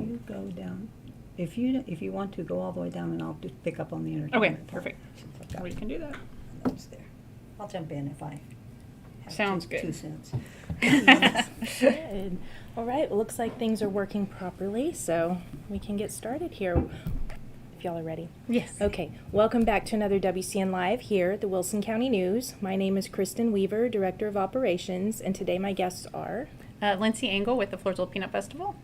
you go down. If you want to, go all the way down, and I'll just pick up on the entertainment. Okay, perfect. Since I've got We can do that. notes there. I'll jump in if I have Sounds two good. cents. Good. All right, well, looks like things are working properly, so we can get started here. If y'all are ready. Yes. Okay, welcome back to another WCN Live here at the Wilson County News. My name is Kristen Weaver, Director of Operations, and today my guests are... Lindsay Engel with the Floresville Peanut Festival.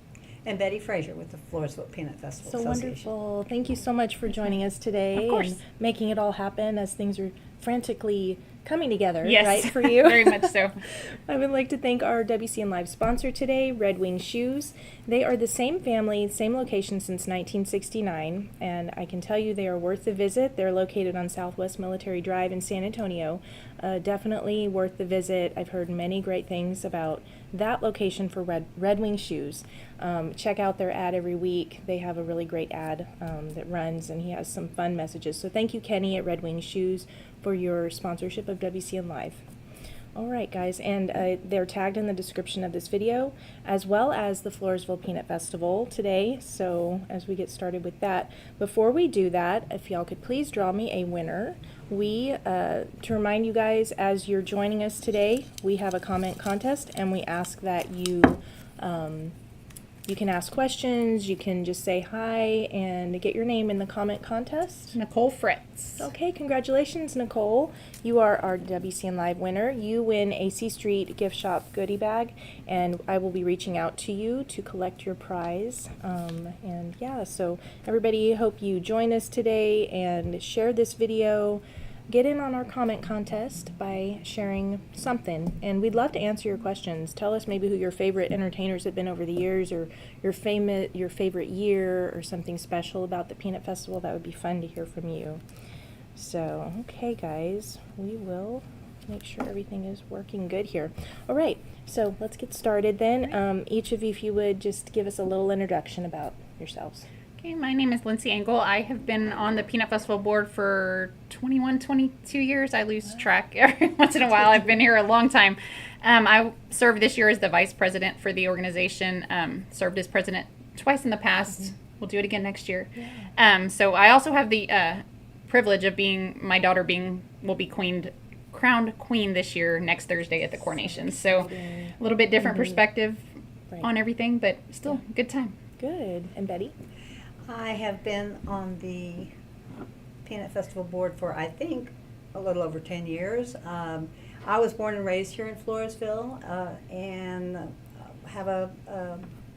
And Betty Frazier with the Floresville Peanut Festival So Association. wonderful. Thank you so much for joining us today. Of course. And making it all happen as things are frantically coming together, Yes. right, for you? Very much so. I would like to thank our WCN Live sponsor today, Red Wing Shoes. They are the same family, same location since 1969, and I can tell you they are worth the visit. They're located on Southwest Military Drive in San Antonio. Definitely worth the visit. I've heard many great things about that location for Red Wing Shoes. Check out their ad every week. They have a really great ad that runs, and he has some fun messages. So thank you, Kenny at Red Wing Shoes, for your sponsorship of WCN Live. All right, guys, and they're tagged in the description of this video, as well as the Floresville Peanut Festival today, so as we get started with that. Before we do that, if y'all could please draw me a winner. We, to remind you guys, as you're joining us today, we have a comment contest, and we ask that you, you can ask questions, you can just say hi, and get your name in the comment contest. Nicole Fritz. Okay, congratulations, Nicole. You are our WCN Live winner. You win a C Street gift shop goodie bag, and I will be reaching out to you to collect your prize. And yeah, so everybody, hope you join us today and share this video. Get in on our comment contest by sharing something, and we'd love to answer your questions. Tell us maybe who your favorite entertainers have been over the years, or your favorite year, or something special about the Peanut Festival. That would be fun to hear from you. So, okay, guys, we will make sure everything is working good here. All right, so let's get started then. Each of you, if you would, just give us a little introduction about yourselves. Okay, my name is Lindsay Engel. I have been on the Peanut Festival board for 21, 22 years. I lose track every once in a while. I've been here a long time. I served this year as the vice president for the organization. Served as president twice in the past. We'll do it again next year. So I also have the privilege of my daughter will be crowned queen this year, next Thursday at the coronation. So a little bit different perspective on everything, but still good time. Good. And Betty? I have been on the Peanut Festival board for, I think, a little over 10 years. I was born and raised here in Floresville, and have a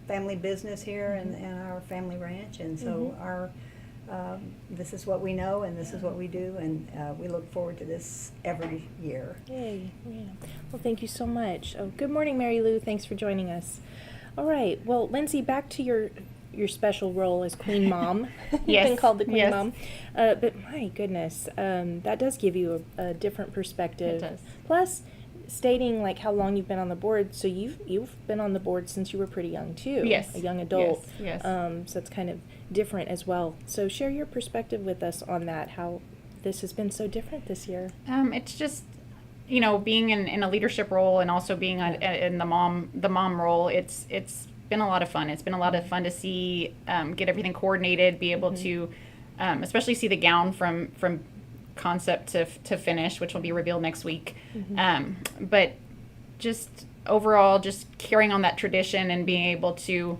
family business here and our family ranch, and so this is what we know, and this is what we do, and we look forward to this every year. Yay. Yeah. Well, thank you so much. Oh, good morning, Mary Lou. Thanks for joining us. All right. Well, Lindsay, back to your special role as Queen Mom. You've Yes. been called the Queen Yes. Mom. But my goodness, that does give you a different perspective. It does. Plus, stating like how long you've been on the board, so you've been on the board since you were pretty young too. Yes. A young adult. Yes. So it's kind of different as well. So share your perspective with us on that, how this has been so different this year. It's just, being in a leadership role and also being in the mom role. It's been a lot of fun. It's been a lot of fun to see, get everything coordinated, be able to, especially see the gown from concept to finish, which will be revealed next week. But just overall, just carrying on that tradition and being able to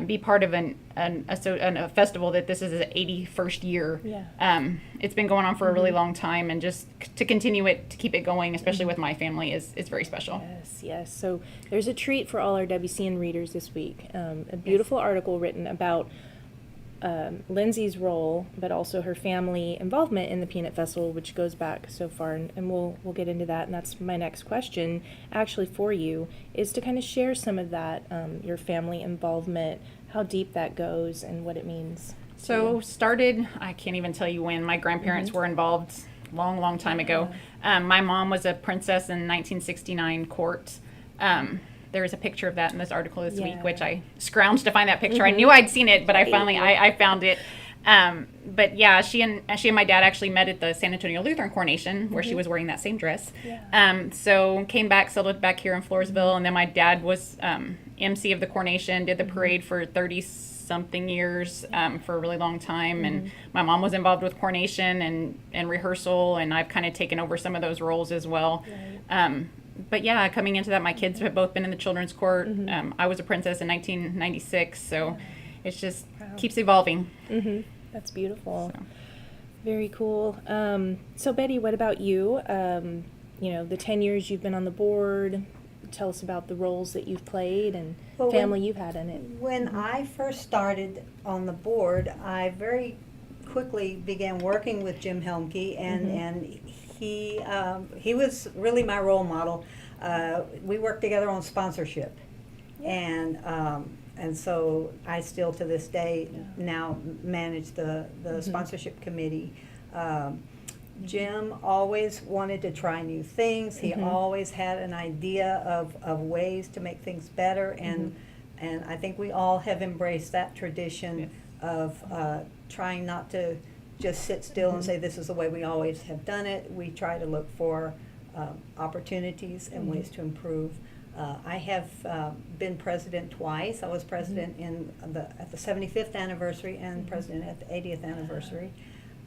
be part of a festival that this is its 81st year. Yeah. It's been going on for a really long time, and just to continue it, to keep it going, especially with my family, is very special. Yes. So there's a treat for all our WCN readers this week. A beautiful article written about Lindsay's role, but also her family involvement in the Peanut Festival, which goes back so far, and we'll get into that. And that's my next question, actually, for you, is to kind of share some of that, your family involvement, how deep that goes, and what it means. So started, I can't even tell you when. My grandparents were involved long time ago. My mom was a princess in 1969 court. There is a picture of that in this article this week, which I scrounged to find that picture. I knew I'd seen it, but I finally I found it. But yeah, she and my dad actually met at the San Antonio Lutheran coronation, where she was wearing that same dress. So came back, settled back here in Floresville, and then my dad was MC of the coronation, did the parade for 36 something years for a really long time. And my mom was involved with coronation and rehearsal, and I've kind of taken over some of those roles as well. Right. But yeah, coming into that, my kids have both been in the children's court. I was a princess in 1996, so it's just keeps evolving. That's beautiful. So. Very cool. So Betty, what about you? You know, the 10 years you've been on the board, tell us about the roles that you've played and Well, family you've had in it. When I first started on the board, I very quickly began working with Jim Helmke, and he was really my role model. We worked together on sponsorship, and so I still to this day now manage the sponsorship committee. Jim always wanted to try new things. He always had an idea of ways to make things better, and I think we all have embraced that tradition of trying not to just sit still and say this is the way we always have done it. We try to look for opportunities and ways to improve. I have been president twice. I was president at the 75th anniversary and president at the 80th anniversary.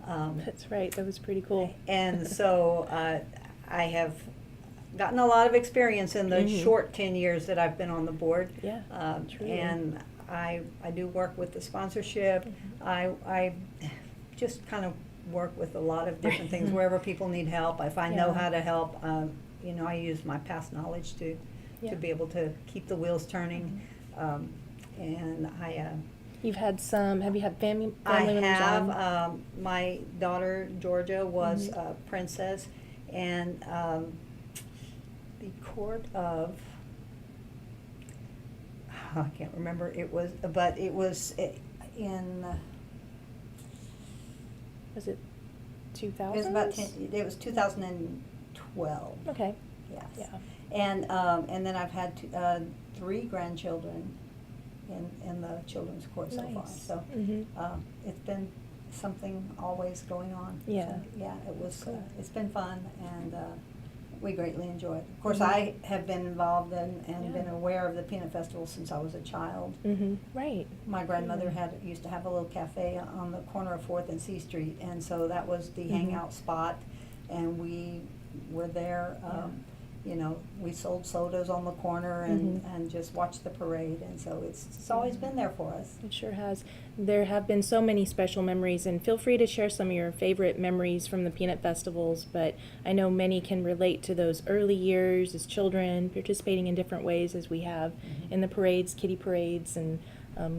That's right. That was pretty cool. And so I have gotten a lot of experience in the short 10 years that I've been on the board. Yeah, truly. And I do work with the sponsorship. I just kind of work with a lot of different things. Wherever people need help, if I know how to help, you know, I use my past knowledge to be able to keep the wheels turning. And You've had some, have you had family I members have. on? My daughter, Georgia, was a princess, and the court of, I can't remember, but it was in, Was it 2000? it was about 10, it was 2012, Okay. yes. Yeah. And then I've had 3 grandchildren in the children's court so far. Nice. So it's been something always going on. Yeah. So, yeah, it was. Cool. It's been fun, and we greatly enjoy it. Of course, I have been involved and been aware of the Peanut Festival since I was a child. Right. My grandmother used to have a little cafe on the corner of 4th and C Street, and so that was the hangout spot, and we were there. You know, we sold sodas on the corner and just watched the parade, and so it's always been there for us. It sure has. There have been so many special memories, and feel free to share some of your favorite memories from the Peanut Festivals, but I know many can relate to those early years as children, participating in different ways as we have in the parades, kiddie parades, and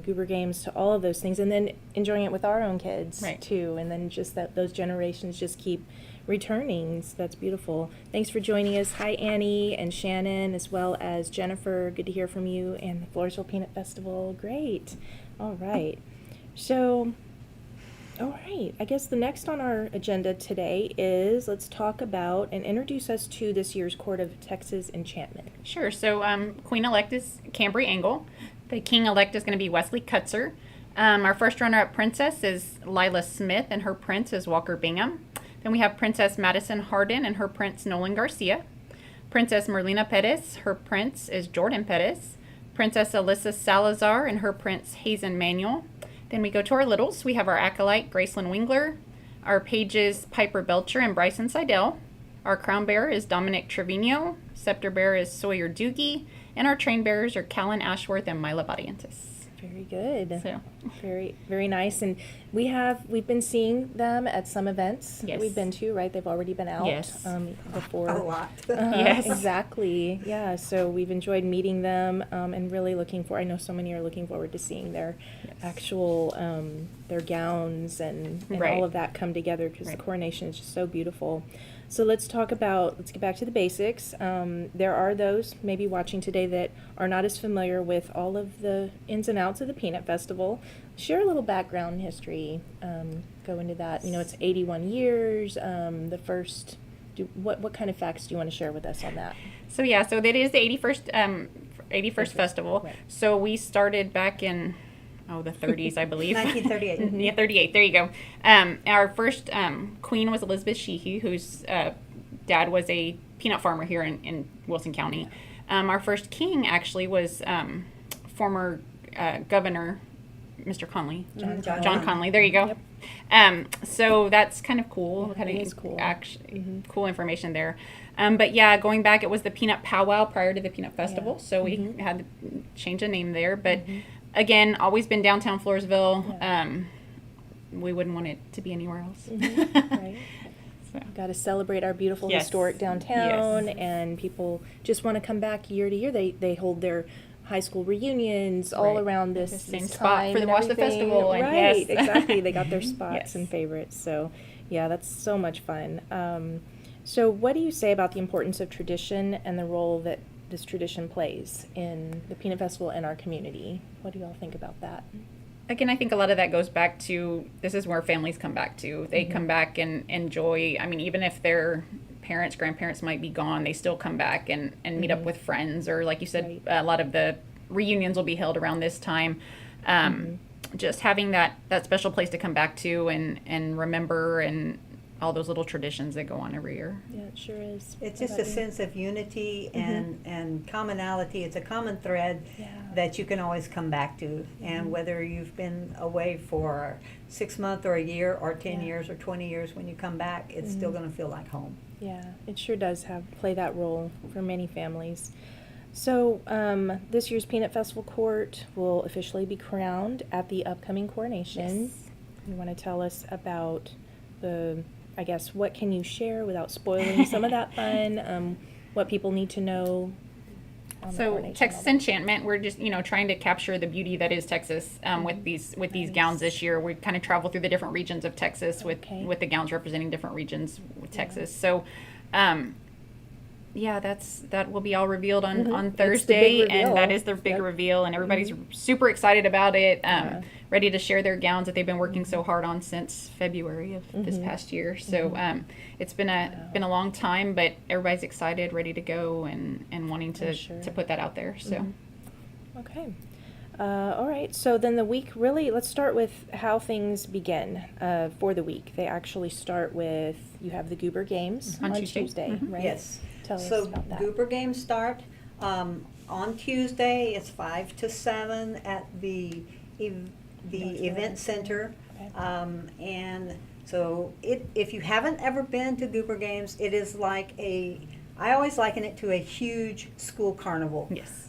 goober games, to all of those things, and then enjoying it with our own kids too, and then just that those generations just keep returning. So that's beautiful. Thanks for joining us. Hi, Annie and Shannon, as well as Jennifer. Good to hear from you. And the Floresville Peanut Festival. Great. All right. So, all right. I guess the next on our agenda today is let's talk about and introduce us to this year's Court of Texas Enchantment. Sure. So Queen-elect is Cambry Angle. The King-elect is going to be Wesley Kutzer. Our first runner-up princess is Lila Smith, and her prince is Walker Bingham. Then we have Princess Madison Hardin and her prince Nolan Garcia. Princess Merlina Perez, her prince is Jordan Perez. Princess Alyssa Salazar and her prince Hazen Manuel. Then we go to our littles. We have our acolyte Gracelyn Wingler, our pages Piper Belcher and Bryson Seidel. Our crown bearer is Dominic Trevino. Scepter bearer is Sawyer Doogie. And our train bearers are Callan Ashworth and Mila Barrientos. Very good. So. Very, very nice. And we've been seeing them at some events that we've been to, right? They've already been out before. A lot. Yes. Exactly. Yeah. So we've enjoyed meeting them and really I know so many are looking forward to seeing their actual, their gowns and all of that come together, because the coronation is just so beautiful. So let's get back to the basics. There are those maybe watching today that are not as familiar with all of the ins and outs of the Peanut Festival. Share a little background history, go into that. You know, it's 81 years, the first, what kind of facts do you want to share with us on that? So that is the 81st festival. Right. So we started back in the 30s, I believe. 1938. Yeah, 38. There you go. Our first queen was Elizabeth Sheehy, whose dad was a peanut farmer here in Wilson County. Our first king actually was former governor Mr. Conley. John Conley. There you go. So that's kind of cool. Yeah, it is cool. Actually, cool information there. But yeah, going back, it was the Peanut Powwow prior to the Peanut Festival, Yeah. so we had to change a name there. But again, always been downtown Floresville. Yeah. We wouldn't want it to be anywhere else. Right. So. Got to celebrate our beautiful Yes. historic downtown, Yes. and people just want to come back year to year. They hold their high school reunions all Right. around The this same this spot time for the and Watch the everything. Festival, and right? yes. Exactly. They got their spots Yes. and favorites. So yeah, that's so much fun. So what do you say about the importance of tradition and the role that this tradition plays in the Peanut Festival and our community? What do y'all think about that? Again, I think a lot of that goes back to, this is where families come back to. They come back and enjoy, I mean, even if their parents, grandparents might be gone, they still come back and meet up with friends, or like you said, Right. a lot of the reunions will be held around this time. Just having that special place to come back to and remember, and all those little traditions that go on every year. Yeah, it sure is. It's What just about a you? sense of unity and commonality. It's a common thread Yeah. that you can always come back to. And whether you've been away for 6 months or a year or 10 Yeah. years or 20 years, when you come back, it's still going to feel like home. Yeah, it sure does play that role for many families. So this year's Peanut Festival court will officially be crowned at the upcoming coronation. Yes. You want to tell us about I guess, what can you share without spoiling some of that fun? What people need to know on the So coronation Texas level? Enchantment, we're just trying to capture the beauty that is Texas with these Nice. gowns this year. We kind of travel through the different regions of Texas Okay. with the gowns representing different regions with Texas. So, yeah, that will be all revealed on It's the big Thursday, reveal. and that is the big Yep. reveal, and everybody's super excited about it. Yeah. Ready to share their gowns that they've been working so hard on since February of this past year. So it's been a long time, but everybody's excited, ready to go, and wanting For to sure. put that out there. So. Okay. All right. So then the week, really, let's start with how things begin for the week. They actually start with, you have the Goober Games On on Tuesday. Tuesday, right? Yes. Tell us So about that. Goober games start on Tuesday. It's 5 to 7 at the North event Carolina. center. Okay. And so if you haven't ever been to Goober Games, it is like I always liken it to a huge school carnival. Yes.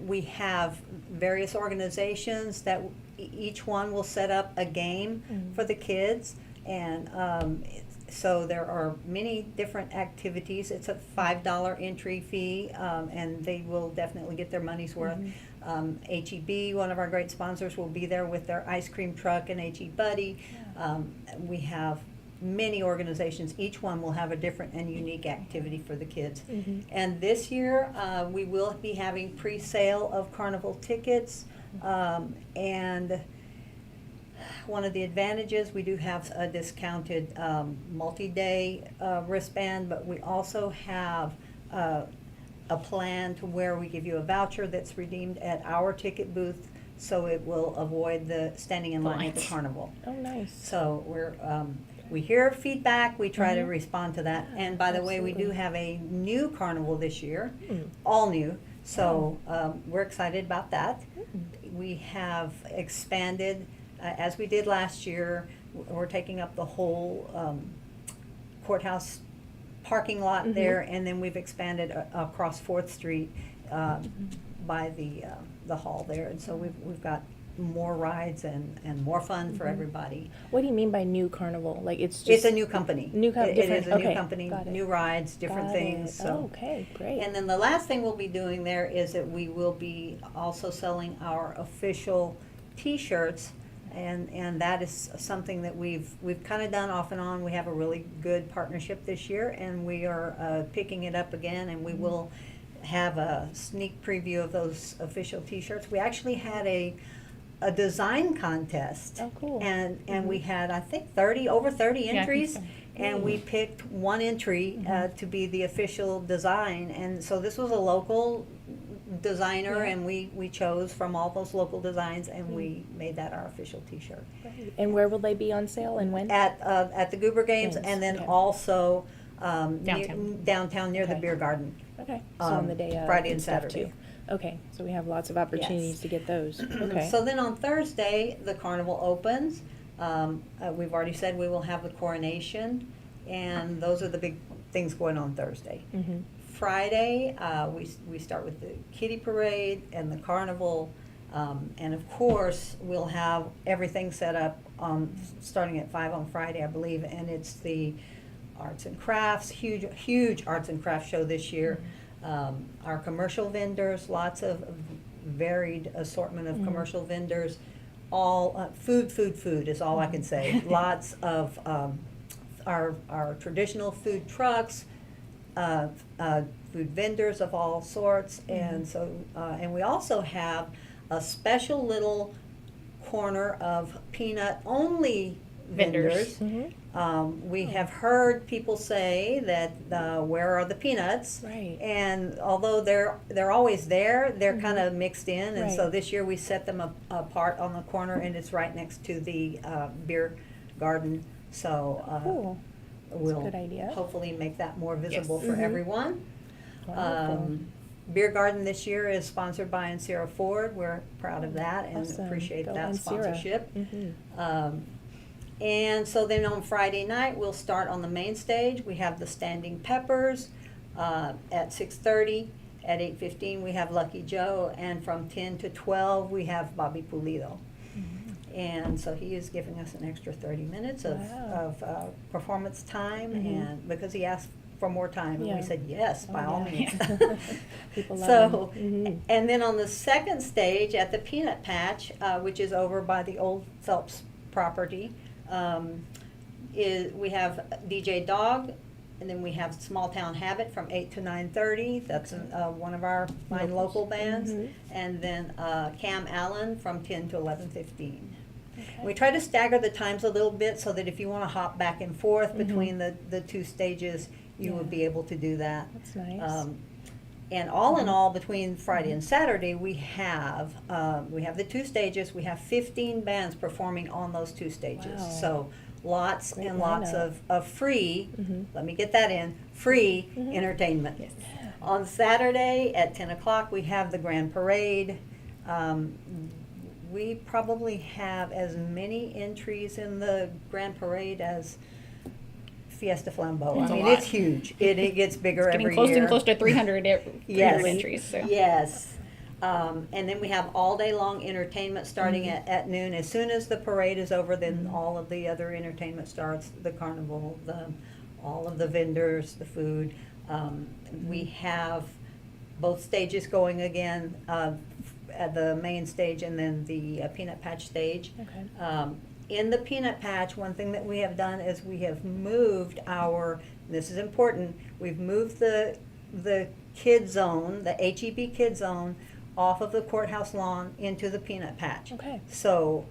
We have various organizations that each one will set up a game for the kids, and so there are many different activities. It's a $5 entry fee, and they will definitely get their money's worth. HEB, one of our great sponsors, will be there with their ice cream truck and HE Buddy. We have many organizations. Each one will have a different and unique activity for the kids. And this year, we will be having pre-sale of carnival tickets. And one of the advantages, we do have a discounted multi-day wristband, but we also have a plan to where we give you a voucher that's redeemed at our ticket booth, so it will avoid the standing in line at the Lines. carnival. Oh, nice. So we hear feedback, we try to respond to that. And by the way, we do Absolutely. have a new carnival this year, Mm. all new. So we're excited about that. We have expanded, as we did last year. We're taking up the whole courthouse parking lot there, and then we've expanded across 4th Street by the hall there. And so we've got more rides and more fun for everybody. What do you mean by new carnival? Like it's just It's a new company. New It different- is a new okay, company, got it. new rides, different Got things. it. So. Oh, okay, great. And then the last thing we'll be doing there is that we will be also selling our official T-shirts, and that is something that we've kind of done off and on. We have a really good partnership this year, and we are picking it up again, and we will have a sneak preview of those official T-shirts. We actually had a design contest. Oh, cool. And we had, I think, over 30 Yeah, I think entries. so. And we picked one entry to be the official design. And so this was a local designer, Yeah. and we chose from all those local designs, and we made that our official T-shirt. And where will they be on sale and when? At the Goober Games, Games, and then okay. also Downtown. downtown near the Okay. beer garden. Okay, so on the day of. Friday and stuff, Saturday. too. Okay, so we have lots of opportunities Yes. to get those. Okay. So then on Thursday, the carnival opens. We've already said we will have the coronation, and those are the big things going on Thursday. Mhm. Friday, we start with the kiddie parade and the carnival, and of course, we'll have everything set up starting at 5 on Friday, I believe, and it's the arts and crafts, huge arts and crafts show this year. Our commercial vendors, lots of varied assortment of Mhm. commercial vendors, all food is all I can say. Lots of our traditional food trucks, food vendors of all sorts, and so and we also have a special little corner of peanut only vendors. Vendors. We have heard people say that where are the peanuts? Right. And although they're always there, they're Mhm. kind of mixed in, and so Right. this year we set them apart on the corner, and it's right next to the beer garden. So Cool. That's a we'll good idea. hopefully make that more visible Yes. for Mhm. everyone. Wonderful. Beer garden this year is sponsored by Sierra Ford. We're proud of that and Awesome. appreciate Go that Ancira. sponsorship. Mhm. And so then on Friday night, we'll start on the main stage. We have the Standing Peppers at 6:30. At 8:15, we have Lucky Joe, and from 10 to 12, we have Bobby Pulido. And so he is giving us an extra 30 minutes Wow. of performance time, Mhm. and because he asked for more time, and Yeah. we said yes, by Oh, all yeah. means. People love So, him. Mhm. and then on the second stage at the Peanut Patch, which is over by the old Phelps property, we have DJ Dog, and then we have Small Town Habit from 8 to 9:30. That's one of our fine local bands. Mhm. And then Cam Allen from 10 to 11:15. Okay. We try to stagger the times a little bit so that if you want to hop back and forth Mhm. between the two stages, you would Yeah. be able to do that. That's nice. And all in Mhm. all, between Friday and Saturday, we have the two stages. We have 15 bands performing on those two stages. Wow. So lots Great and lots lineup. of free, Mhm. let me get that in, free Mhm. entertainment. Yes. On Saturday at 10 o'clock, we have the grand parade. We probably have as many entries in the grand parade as Fiesta Flambeau. It's I a mean, lot. it's huge. It gets bigger It's every getting close year. and close to 300 Yes. entries. So. Yes. And then we have all day long entertainment starting Mhm. at noon. As soon as the parade is over, then Mhm. all of the other entertainment starts, the carnival, all of the vendors, the food. We have both stages going again, at the main stage and then the Peanut Patch stage. Okay. In the Peanut Patch, one thing that we have done is we have moved this is important, we've moved the kid zone, the HEB kid zone, off of the courthouse lawn into the Peanut Patch. Okay. So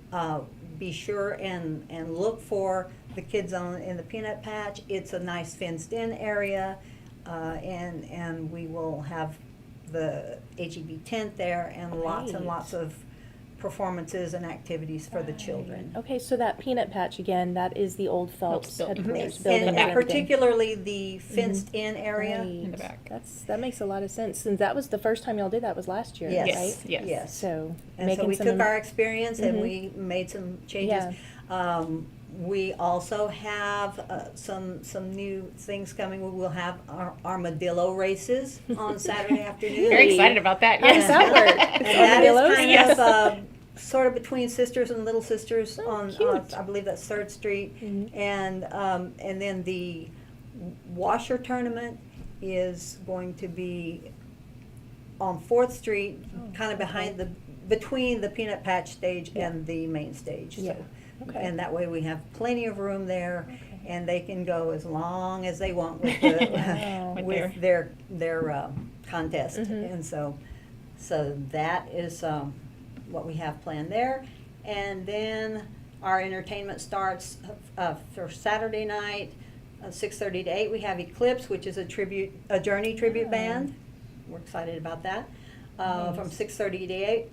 be sure and look for the kid zone in the Peanut Patch. It's a nice fenced-in area, and we will have the HEB tent there and lots and Great. lots of performances and activities for the children. Okay, so that Peanut Patch again, that is the old Phelps Phelps building. headquarters Mhm. building. And the back. everything. particularly the fenced-in area. Right. In the back. That makes a lot of sense. Since that was the first time y'all did that was last year, Yes, right? Yes. yes. So And so making we some took our experience and Mhm. we made some changes. We also have some new things coming. We will have our armadillo races on Saturday afternoon. Very excited about that. How does Yes. that work? And It's that is armadillos? kind Yes. of sort of between Sisters and Little Sisters Oh, on, cute. I believe that's 3rd Street. Mhm. And then the washer tournament is going to be on 4th Street, Oh, kind of behind okay. between the Peanut Patch stage Yeah. and the main stage. Yeah. So, Okay. and that way we have plenty of room there, Okay. and they can go as long as they want with the, Wow. with their contest. Mhm. And so that is what we have planned there. And then our entertainment starts for Saturday night, 6:30 to 8. We have Eclipse, which is a Journey tribute Oh. band. We're excited about that. From Nice. 6:30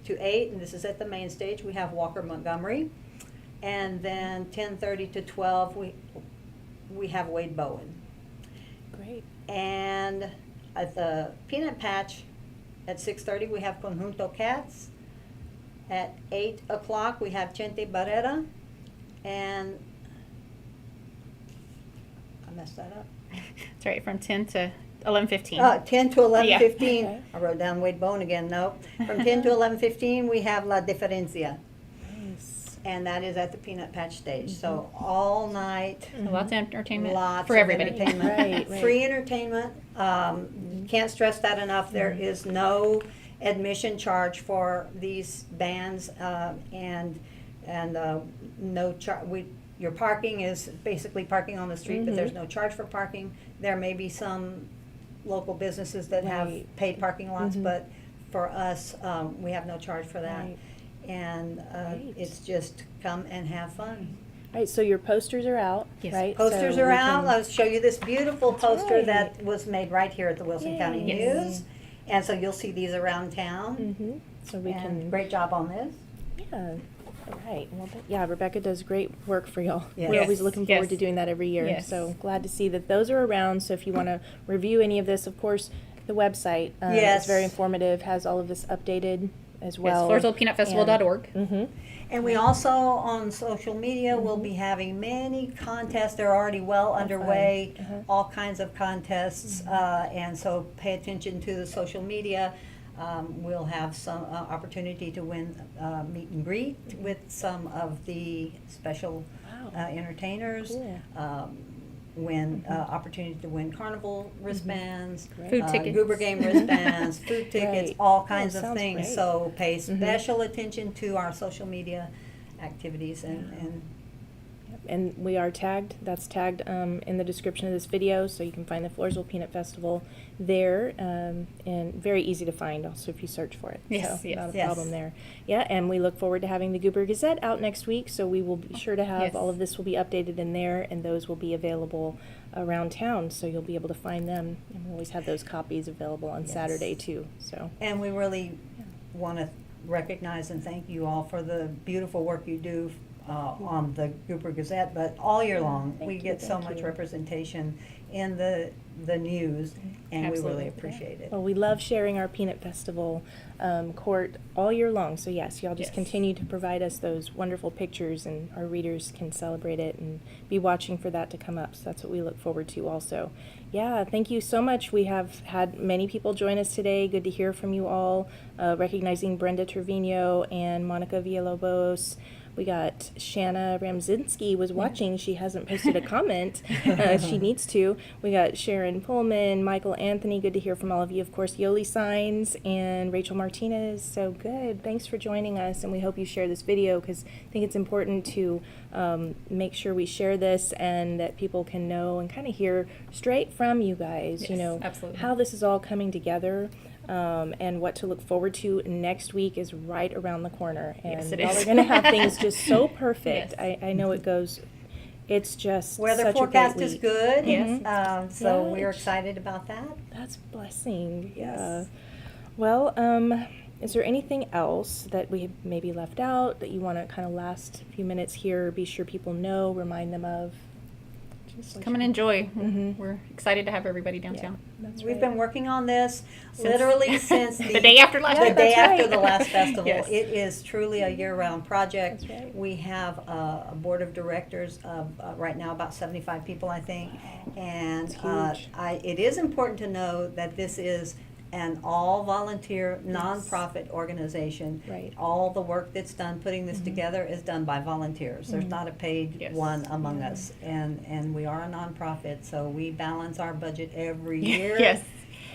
to 8, and this is at the main stage. We have Walker Montgomery. And then 10:30 to 12, we have Wade Bowen. Great. And at the Peanut Patch at 6:30 we have Conjunto Cats. At 8 o'clock we have Chente Barrera, and I messed that up. That's right, from 10 to 11:15. 10 to 11:15. Yeah. Okay. I wrote down Wade Bone again. No, from 10 to 11:15 we have La Diferencia, Nice. and that is at the Peanut Patch stage. So all night. So lots of entertainment Lots for of everybody. entertainment. Right. Free entertainment. Can't stress that enough. There is no admission charge for these bands, and no charge. Your parking is basically parking on the street, but there's no charge for parking. There may be some local businesses that have Right. paid parking lots, but for us, we have no charge for that. Right. And Great. it's just come and have fun. All right, so your posters are out, Yes. right? Posters So are we out. can- I'll show you this beautiful poster right. that was made right here at the Wilson County Yay. News. And so you'll see these around town. Mhm. So we And can. great job on this. Yeah. All right. Well, yeah, Rebecca does great work for y'all. Yes. We're always Yes, looking forward yes. to doing that every year. Yes. So glad to see that those are around. So if you want to review any of this, of course, the website Yes. is very informative, has all of this updated as well. Yes, FloresvillePeanutFestival.org. Mm-hmm. And we also, on social media, will be having many contests. They're already well underway, all kinds of contests. And so pay attention to the social media. We'll have some opportunity to win meet and greet with some of the special Wow. entertainers. Cool. Win opportunity to win carnival wristbands, Great. Food tickets. Goober game wristbands, food tickets, Right. all Oh, kinds of sounds things. great. So pay special attention to our social media activities and And we are tagged, that's tagged in the description of this video, so you can find the Floresville Peanut Festival there, and very easy to find also if you search for it. Yes, So yes. not a Yes. problem there. Yeah, and we look forward to having the Goober Gazette out next week, so we will be sure to have, Yes. all of this will be updated in there, and those will be available around town, so you'll be able to find them. And we always have those copies available on Yes. Saturday too, so. and we really want to recognize and thank you all for the beautiful work you do on the Gooper Gazette, but all year long. Thank We you, get so thank much you. representation in the news, and we Absolutely. really appreciate it. Well, we love sharing our Peanut Festival court all year long. So yes, y'all just Yes. continue to provide us those wonderful pictures, and our readers can celebrate it and be watching for that to come up. So that's what we look forward to also. Yeah, thank you so much. We have had many people join us today. Good to hear from you all. Recognizing Brenda Trevino and Monica Villalobos. We got Shanna Ramzinski was watching. She hasn't posted a comment. She needs to. We got Sharon Pullman, Michael Anthony. Good to hear from all of you. Of course, Yoli Signs and Rachel Martinez. So good. Thanks for joining us, and we hope you share this video because I think it's important to make sure we share this and that people can know and kind of hear straight from you guys, you Yes, know, absolutely. how this is all coming together. And what to look forward to next week is right around the corner. And Yes, it y'all is. are going to have things just so perfect. Yes. I know it goes, it's just Weather such forecast a great is week. good, Yes. so Yeah. we're excited about that. That's a blessing. Yes. Yeah. Well, is there anything else that we maybe left out that you want to kind of last few minutes here, be sure people know, remind them of? Just come and enjoy. Mhm. We're excited to have everybody Yeah, downtown. that's We've right. been working on this Since- literally since The day after last the year. day that's after right. the last festival. Yes. It is truly a year-round project. That's right. We have a board of directors of right now about 75 people, I think, and That's huge. it is important to know that this is an all-volunteer nonprofit organization. Right. All the work that's done putting this together is done by volunteers. There's not a paid Yes. one among us, and we are a nonprofit, so we balance our budget every year. Yes.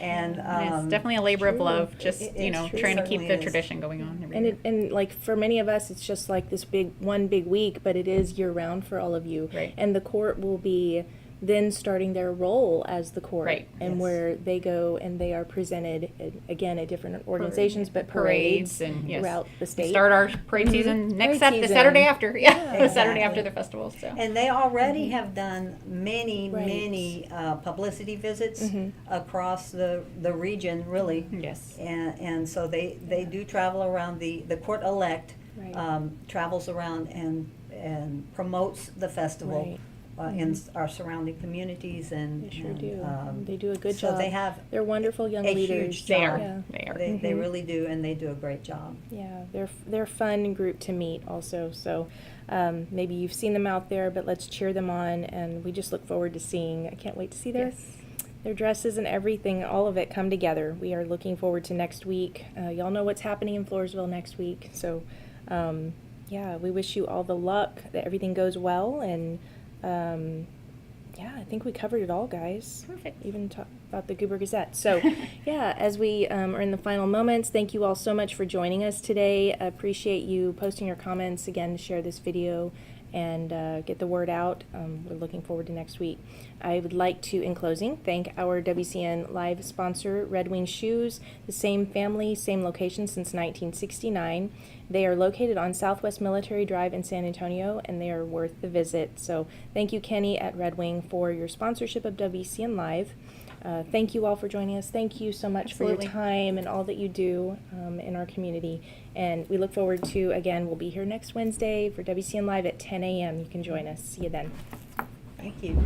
And And it's definitely a labor of true. love, just, It- you it's know, true. trying to keep Certainly the is. tradition going on every And year. and like for many of us, it's just like this one big week, but it is year round for all of you. Right. And the court will be then starting their role as the court, Right. and Yes. where they go and they are presented again at different organizations, but parades and yes. throughout the We state. start our parade Mhm. season Parade the season. Saturday after. Yeah, Yeah. the Saturday after Exactly. the festival. So And they already have done many, Right. many publicity visits Mhm. across the region, really. yes, And so they do travel around, the court elect Right. travels around and promotes the festival. Right. in our surrounding communities, and They sure and, do. um, They do a good so job. they have They're wonderful young a leaders. huge They are. job. Yeah. They are. They really do, and they do a great job. Yeah, they're a fun group to meet also. So maybe you've seen them out there, but let's cheer them on, and we just look forward to seeing. I can't wait to see their dresses and everything, all of it come together. We are looking forward to next week. Y'all know what's happening in Floresville next week, so yeah, we wish you all the luck, that everything goes well, and yeah, I think we covered it all, guys. Perfect. Even talk about the Goober Gazette. So, yeah, as we are in the final moments, thank you all so much for joining us today. I appreciate you posting your comments again to share this video and get the word out. We're looking forward to next week. I would like to, in closing, thank our WCN Live sponsor, Red Wing Shoes, the same family, same location since 1969. They are located on Southwest Military Drive in San Antonio, and they are worth the visit. So thank you, Kenny at Red Wing, for your sponsorship of WCN Live. Thank you all for joining us. Thank you so much for Absolutely. your time and all that you do in our community. And we look forward to, again, we'll be here next Wednesday for WCN Live at 10 a.m. You can join us. See you then. Thank you.